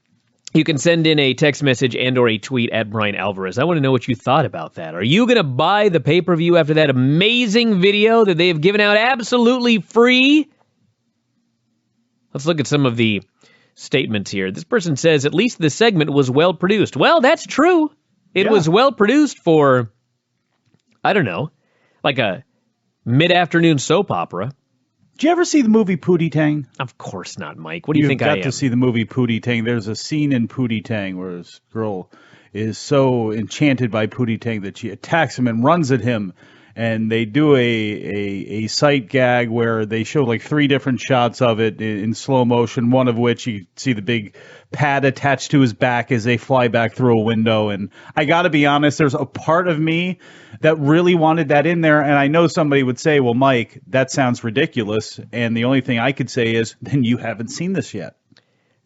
You can send in a text message and or a tweet at Brian Alvarez. I want to know what you thought about that. Are you going to buy the pay-per-view after that amazing video that they have given out absolutely free? Let's look at some of the statements here. This person says, at least the segment was well-produced. Well, that's true. It was well-produced for, I don't know, like a mid-afternoon soap opera. Did you ever see the movie Pootie Tang? Of course not, Mike. What do you think I am? You've got to see the movie Pootie Tang. There's a scene in Pootie Tang where this girl is so enchanted by Pootie Tang that she attacks him and runs at him. And they do a sight gag where they show like 3 different shots of it in slow motion, one of which you see the big pad attached to his back as they fly back through a window. And I got to be honest, there's a part of me that really wanted that in there. And I know somebody would say, well, Mike, that sounds ridiculous. And the only thing I could say is, then you haven't seen this yet.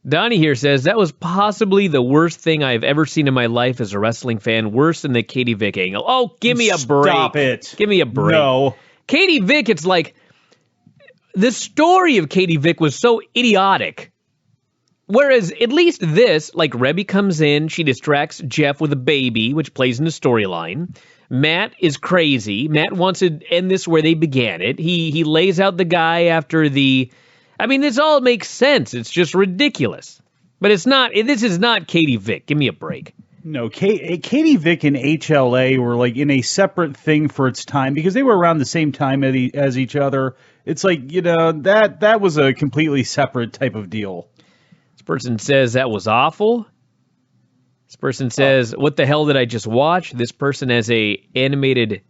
Donnie here says, that was possibly the worst thing I've ever seen in my life as a wrestling fan, worse than the Katie Vick angle. Oh, give me a break. Stop it. Give me a break. No. Katie Vick, it's like, the story of Katie Vick was so idiotic. Whereas, at least this, like, Rebby comes in, she distracts Jeff with a baby, which plays in the storyline. Matt is crazy. Matt wants to end this where they began it. He lays out the guy after the... I mean, this all makes sense. It's just ridiculous. But it's not. This is not Katie Vick. Give me a break. No, Katie Vick and HLA were like in a separate thing for its time because they were around the same time as each other. It's like, you know, that was a completely separate type of deal. This person says that was awful. This person says, what the hell did I just watch? This person has a animated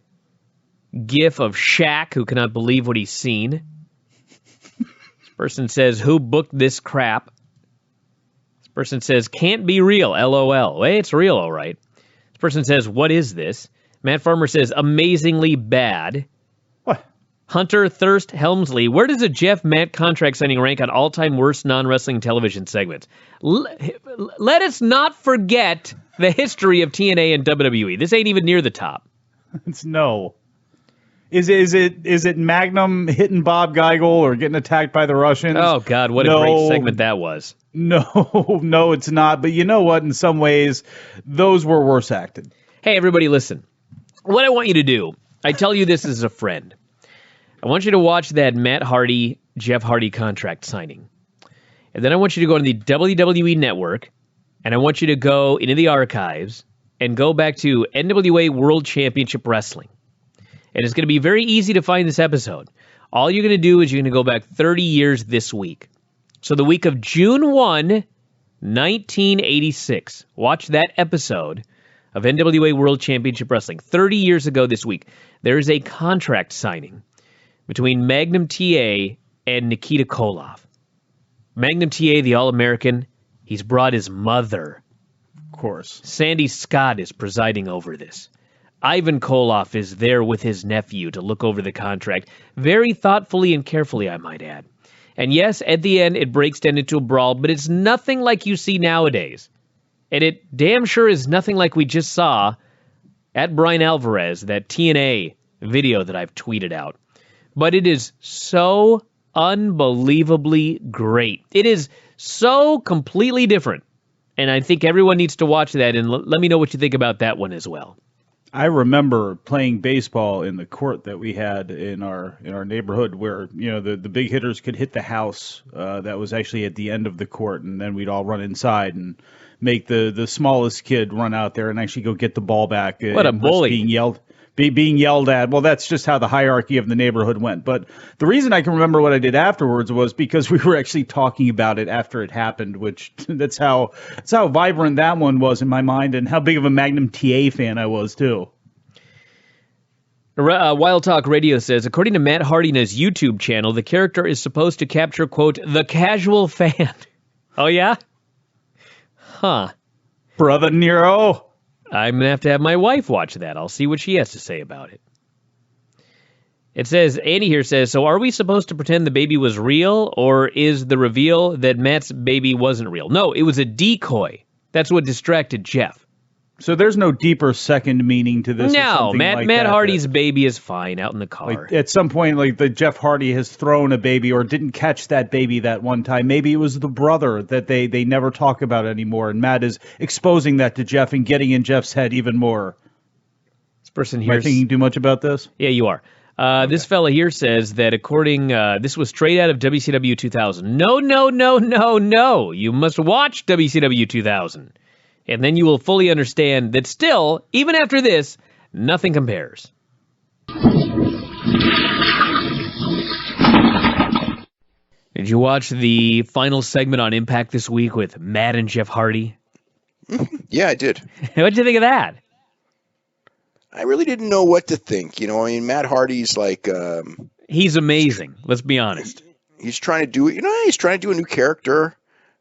GIF of Shaq who cannot believe what he's seen. This person says, who booked this crap? This person says, can't be real, LOL. Hey, it's real, all right. This person says, what is this? Matt Farmer says, amazingly bad. What? Hunter Thirst Helmsley, where does a Jeff Matt contract signing rank on all-time worst non-wrestling television segments? Let us not forget the history of TNA and WWE. This ain't even near the top. It's no. Is it Magnum hitting Bob Geigel or getting attacked by the Russians? Oh, God, what a great segment that was. No, it's not. But you know what? In some ways, those were worse acted. Hey, everybody, listen. What I want you to do, I tell you this as a friend. I want you to watch that Matt Hardy, Jeff Hardy contract signing. And then I want you to go to the WWE Network, and I want you to go into the archives and go back to NWA World Championship Wrestling. And it's going to be very easy to find this episode. All you're going to do is you're going to go back 30 years this week. So the week of June 1, 1986. Watch that episode of NWA World Championship Wrestling. 30 years ago this week, there is a contract signing between Magnum TA and Nikita Koloff. Magnum TA, the All-American, he's brought his mother. Of course. Sandy Scott is presiding over this. Ivan Koloff is there with his nephew to look over the contract, very thoughtfully and carefully, I might add. And yes, at the end, it breaks down into a brawl, but it's nothing like you see nowadays. And it damn sure is nothing like we just saw at Brian Alvarez, that TNA video that I've tweeted out. But it is so unbelievably great. It is so completely different. And I think everyone needs to watch that, and let me know what you think about that one as well. I remember playing baseball in the court that we had in our neighborhood where, the big hitters could hit the house that was actually at the end of the court, and then we'd all run inside and make the smallest kid run out there and actually go get the ball back. What a bully. Being yelled at. Well, that's just how the hierarchy of the neighborhood went. But the reason I can remember what I did afterwards was because we were actually talking about it after it happened, which that's how vibrant that one was in my mind, and how big of a Magnum TA fan I was too. Wild Talk Radio says, according to Matt Hardy in his YouTube channel, the character is supposed to capture, quote, the casual fan. Oh, yeah? Huh. Brother Nero. I'm going to have my wife watch that. I'll see what she has to say about it. It says, Andy here says, so are we supposed to pretend the baby was real, or is the reveal that Matt's baby wasn't real? No, it was a decoy. That's what distracted Jeff. So there's no deeper second meaning to this? No, Matt Hardy's baby is fine out in the car. Like, at some point, like the Jeff Hardy has thrown a baby or didn't catch that baby that one time. Maybe it was the brother that they never talk about anymore, and Matt is exposing that to Jeff and getting in Jeff's head even more. This person here. Am I thinking too much about this? Yeah, you are. Okay. This fella here says that according, this was straight out of WCW 2000. No. You must watch WCW 2000. And then you will fully understand that still, even after this, nothing compares. Did you watch the final segment on Impact this week with Matt and Jeff Hardy? Yeah, I did. What'd you think of that? I really didn't know what to think. Matt Hardy's like... he's amazing, let's be honest. He's trying to do it. He's trying to do a new character.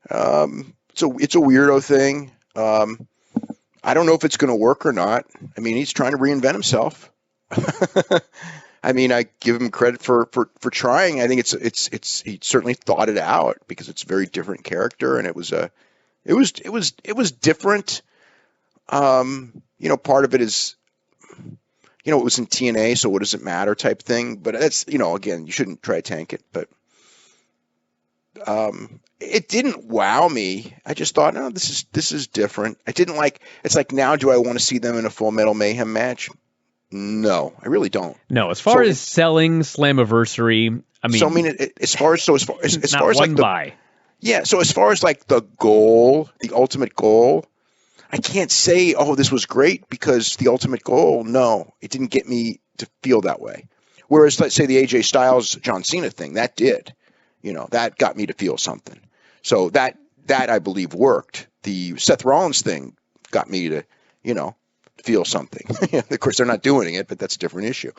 It's a weirdo thing. I don't know if it's going to work or not. I mean, he's trying to reinvent himself. I mean, I give him credit for trying. I think it's he certainly thought it out because it's a very different character, and it was different. Part of it is, it was in TNA, so what does it matter type thing. But that's, again, you shouldn't try to tank it, but it didn't wow me. I just thought, no, this is different. I didn't like. It's like, now, do I want to see them in a Full Metal Mayhem match? No, I really don't. No, as far as selling Slammiversary, I mean, as far as like buy. Yeah, so as far as like the goal, the ultimate goal, I can't say, oh, this was great, because the ultimate goal, no, it didn't get me to feel that way. Whereas, let's say the AJ Styles John Cena thing, that did. That got me to feel something. So that I believe worked. The Seth Rollins thing got me to, feel something. Of course, they're not doing it, but that's a different issue.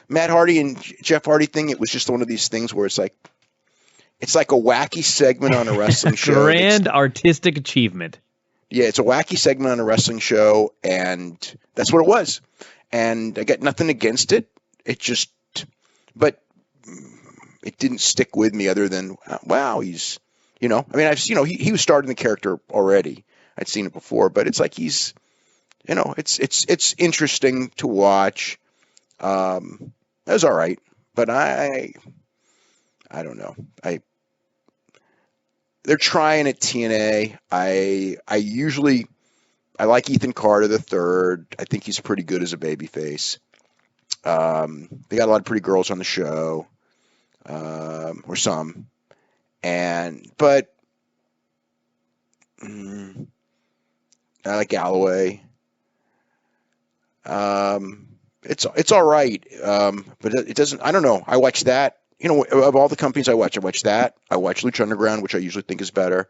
Matt Hardy and Jeff Hardy thing, it was just one of these things where it's like a wacky segment on a wrestling show. Grand artistic achievement. Yeah, it's a wacky segment on a wrestling show, and that's what it was. And I got nothing against it. But it didn't stick with me other than, wow, he's, he was starting the character already. I'd seen it before, but it's like he's, it's interesting to watch. It was all right, but I don't know. They're trying at TNA. I like Ethan Carter III. I think he's pretty good as a babyface. They got a lot of pretty girls on the show, or some, but I like Galloway. It's all right, but it doesn't. I don't know. I watch that. Of all the companies I watch that. I watch Lucha Underground, which I usually think is better.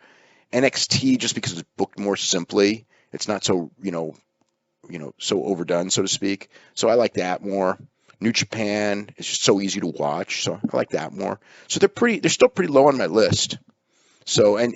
NXT, just because it's booked more simply. It's not so so overdone, so to speak. So I like that more. New Japan is just so easy to watch, so I like that more. So they're still pretty low on my list. So and